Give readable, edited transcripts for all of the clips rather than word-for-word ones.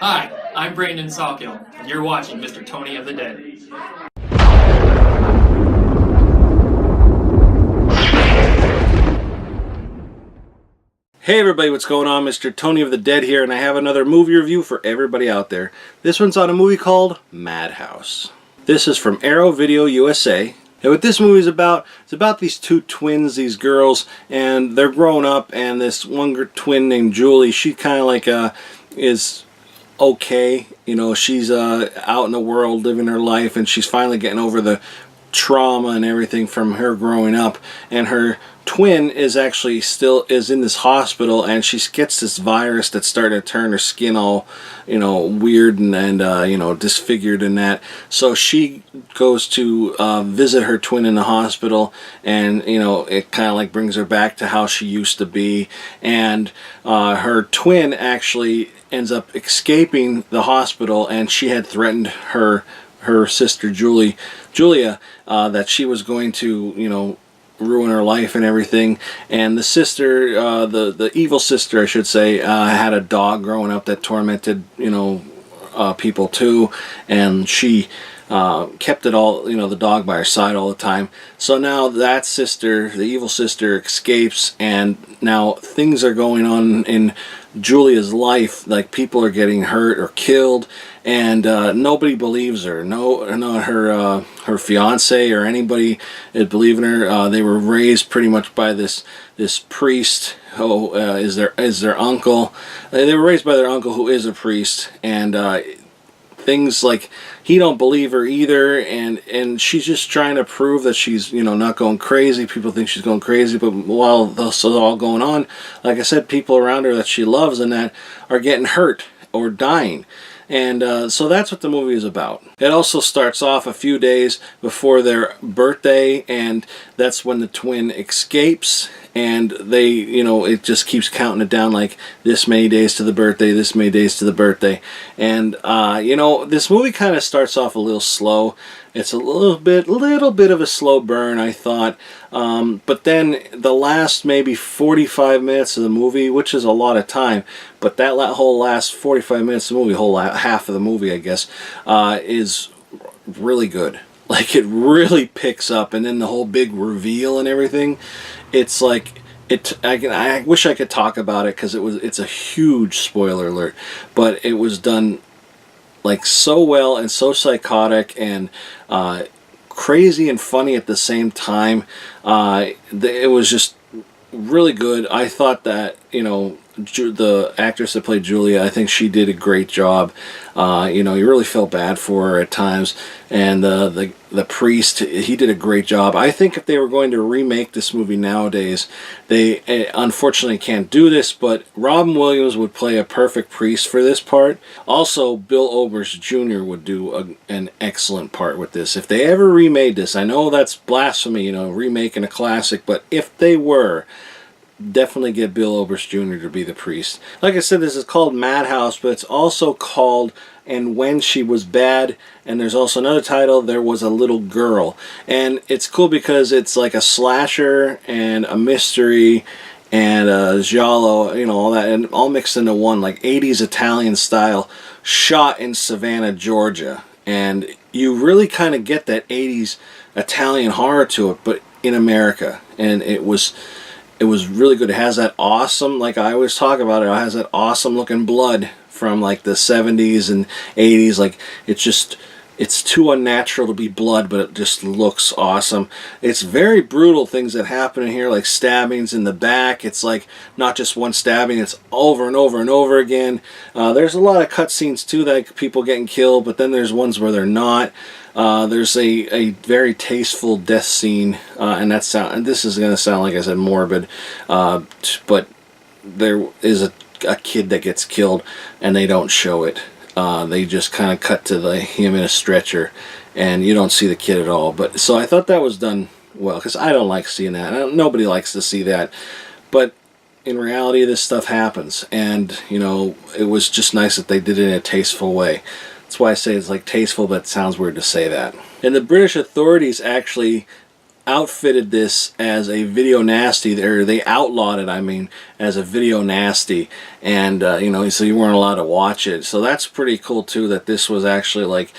Hi, I'm Brandon Salkill, and you're watching Mr. Tony of the Dead. Hey everybody, what's going on? Mr. Tony of the Dead here, and I have another movie review for everybody out there. This one's on a movie called Madhouse. This is from Arrow Video USA. And what this movie is about, it's about these two twins, these girls, and they're growing up, and this one twin named Julie, she kind of like is okay. You know, she's out in the world living her life, and she's finally getting over the trauma and everything from her growing up, and her twin is actually still in this hospital, and she gets this virus that's starting to turn her skin all, you know, weird and you know, disfigured and that. So she goes to visit her twin in the hospital, and you know, it kind of like brings her back to how she used to be. And her twin actually ends up escaping the hospital, and she had threatened her sister Julia that she was going to, you know, ruin her life and everything. And the sister, the evil sister I should say, had a dog growing up that tormented, you know, people too, and she kept it all, you know, the dog by her side all the time. So now that sister, the evil sister, escapes, and now things are going on in Julia's life, like people are getting hurt or killed, and nobody believes her. No, her fiance or anybody is believing her. They were raised pretty much by this priest who is their uncle. They were raised by their uncle, who is a priest, and things like he don't believe her either, and she's just trying to prove that she's, you know, not going crazy. People think she's going crazy, but while this is all going on, like I said, people around her that she loves and that are getting hurt or dying. And so that's what the movie is about. It also starts off a few days before their birthday, and that's when the twin escapes, and they, you know, it just keeps counting it down, like this many days to the birthday, this many days to the birthday. And you know, this movie kind of starts off a little slow. It's a little bit of a slow burn, I thought. But then the last maybe 45 minutes of the movie, which is a lot of time, but that whole last 45 minutes of the movie, whole half of the movie, I guess, is really good. Like, it really picks up, and then the whole big reveal and everything. It's like, I wish I could talk about it, because it's a huge spoiler alert, but it was done like so well and so psychotic and crazy and funny at the same time. It was just really good. I thought that, you know, the actress that played Julia, I think she did a great job. You know, you really felt bad for her at times, and the priest, he did a great job. I think if they were going to remake this movie nowadays, they unfortunately can't do this, but Robin Williams would play a perfect priest for this part. Also, Bill Oberst Jr. would do an excellent part with this. If they ever remade this, I know that's blasphemy, you know, remaking a classic, but if they were, definitely get Bill Oberst Jr. to be the priest. Like I said, this is called Madhouse, but it's also called And When She Was Bad, and there's also another title, There Was a Little Girl. And it's cool because it's like a slasher and a mystery and a giallo, you know, all that, and all mixed into one, like 80s Italian style, shot in Savannah, Georgia. And you really kind of get that 80s Italian horror to it, but in America. And it was really good. It has that awesome, like I always talk about it has that awesome looking blood from like the 70s and 80s. Like, it's too unnatural to be blood, but it just looks awesome. It's very brutal things that happen in here, like stabbings in the back. It's like not just one stabbing, it's over and over and over again. There's a lot of cutscenes too, like people getting killed, but then there's ones where they're not. There's a very tasteful death scene, and this is going to sound, like I said, morbid, but there is a kid that gets killed, and they don't show it. They just kind of cut to him in a stretcher, and you don't see the kid at all. But so I thought that was done well, because I don't like seeing that. Nobody likes to see that, but in reality, this stuff happens, and you know, it was just nice that they did it in a tasteful way. That's why I say it's like tasteful, but it sounds weird to say that. And the British authorities actually outfitted this as a video nasty, or they outlawed it, I mean, as a video nasty, and you know, so you weren't allowed to watch it. So that's pretty cool too, that this was actually like,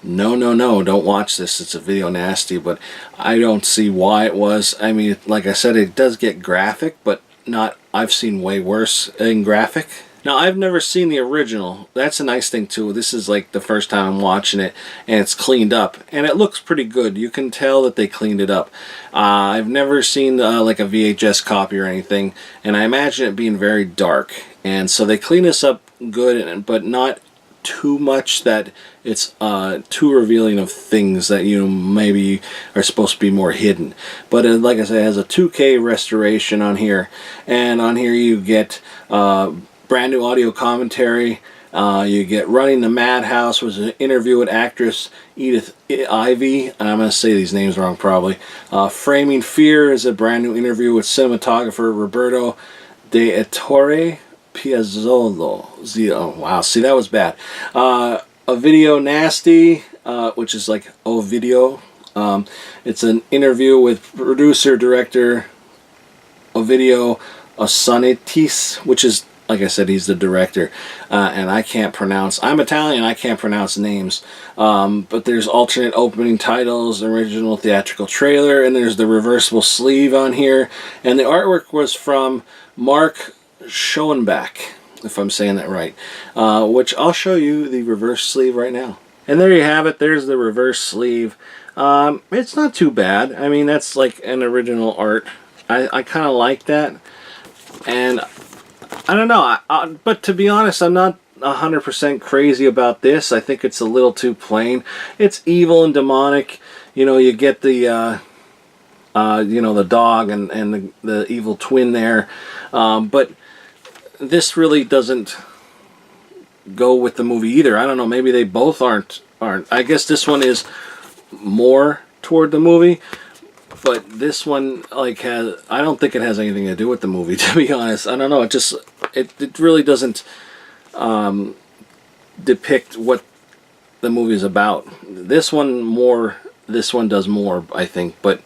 no, no, no, don't watch this, it's a video nasty. But I don't see why it was. I mean, like I said, it does get graphic, but not, I've seen way worse in graphic. Now, I've never seen the original. That's a nice thing too. This is like the first time I'm watching it, and it's cleaned up, and it looks pretty good. You can tell that they cleaned it up. I've never seen like a VHS copy or anything, and I imagine it being very dark. And so they clean this up good, but not too much that it's too revealing of things that, you know, maybe are supposed to be more hidden. But like I said, it has a 2K restoration on here, and on here you get brand new audio commentary. You get Running the Madhouse, was an interview with actress Edith Ivy, and I'm going to say these names wrong probably. Framing Fear is a brand new interview with cinematographer Roberto de Ettore Piazzolo. Oh wow, see, that was bad. Ovidio Nasty, which is like Ovidio. It's an interview with producer director Ovidio Assonitis, which is, like I said, he's the director, and I can't pronounce. I'm Italian, I can't pronounce names. But there's alternate opening titles, original theatrical trailer, and there's the reversible sleeve on here. And the artwork was from Mark Schoenbach, if I'm saying that right. Which I'll show you the reverse sleeve right now. And there you have it. There's the reverse sleeve. It's not too bad. I mean, that's like an original art. I kind of like that, and I don't know, but to be honest, I'm not 100% crazy about this. I think it's a little too plain. It's evil and demonic. You know, you get the, you know, the dog and the evil twin there. But this really doesn't go with the movie either. I don't know, maybe they both aren't. I guess this one is more toward the movie. But this one, like, I don't think it has anything to do with the movie, to be honest. I don't know. It really doesn't depict what the movie is about. This one does more, I think. But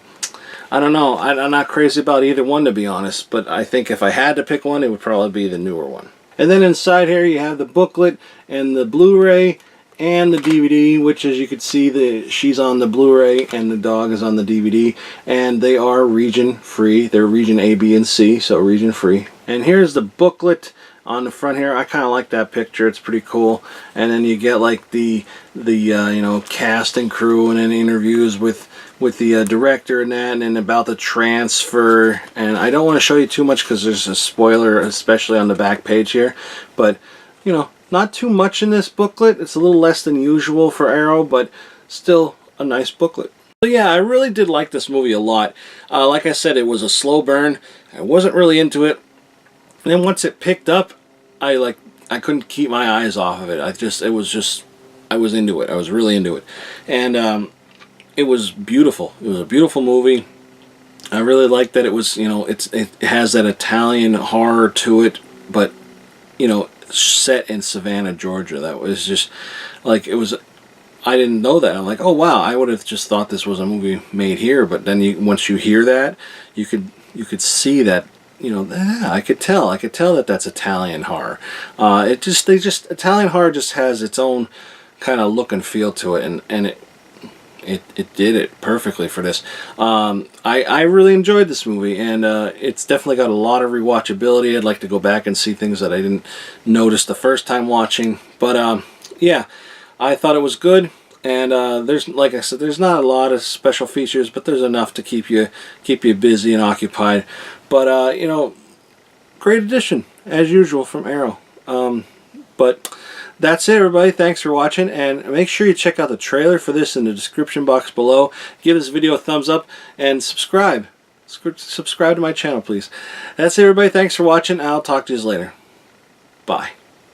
I don't know. I'm not crazy about either one, to be honest. But I think if I had to pick one, it would probably be the newer one. And then inside here, you have the booklet and the Blu-ray and the DVD, which, as you can see, she's on the Blu-ray and the dog is on the DVD, and they are region free. They're region A, B, and C, so region free. And here's the booklet on the front here. I kind of like that picture. It's pretty cool. And then you get like the you know, cast and crew, and then interviews with the director and that, and then about the transfer. And I don't want to show you too much because there's a spoiler, especially on the back page here. But you know, not too much in this booklet. It's a little less than usual for Arrow, but still a nice booklet. So yeah, I really did like this movie a lot. Like I said, it was a slow burn. I wasn't really into it. And then once it picked up, I couldn't keep my eyes off of it. I was into it. I was really into it. And it was beautiful. It was a beautiful movie. I really liked that it was, you know, it has that Italian horror to it, but, you know, set in Savannah, Georgia. That was just like, it was, I didn't know that. I'm like, oh wow, I would have just thought this was a movie made here. But then once you hear that, you could see that, you know, I could tell that that's Italian horror. Italian horror just has its own kind of look and feel to it, and it did it perfectly for this. I really enjoyed this movie, and it's definitely got a lot of rewatchability. I'd like to go back and see things that I didn't notice the first time watching. But yeah, I thought it was good. And there's, like I said, there's not a lot of special features, but there's enough to keep you busy and occupied. But you know, great addition as usual from Arrow. But that's it, everybody. Thanks for watching, and make sure you check out the trailer for this in the description box below. Give this video a thumbs up and subscribe. Subscribe to my channel, please. That's it, everybody. Thanks for watching. I'll talk to you later. Bye.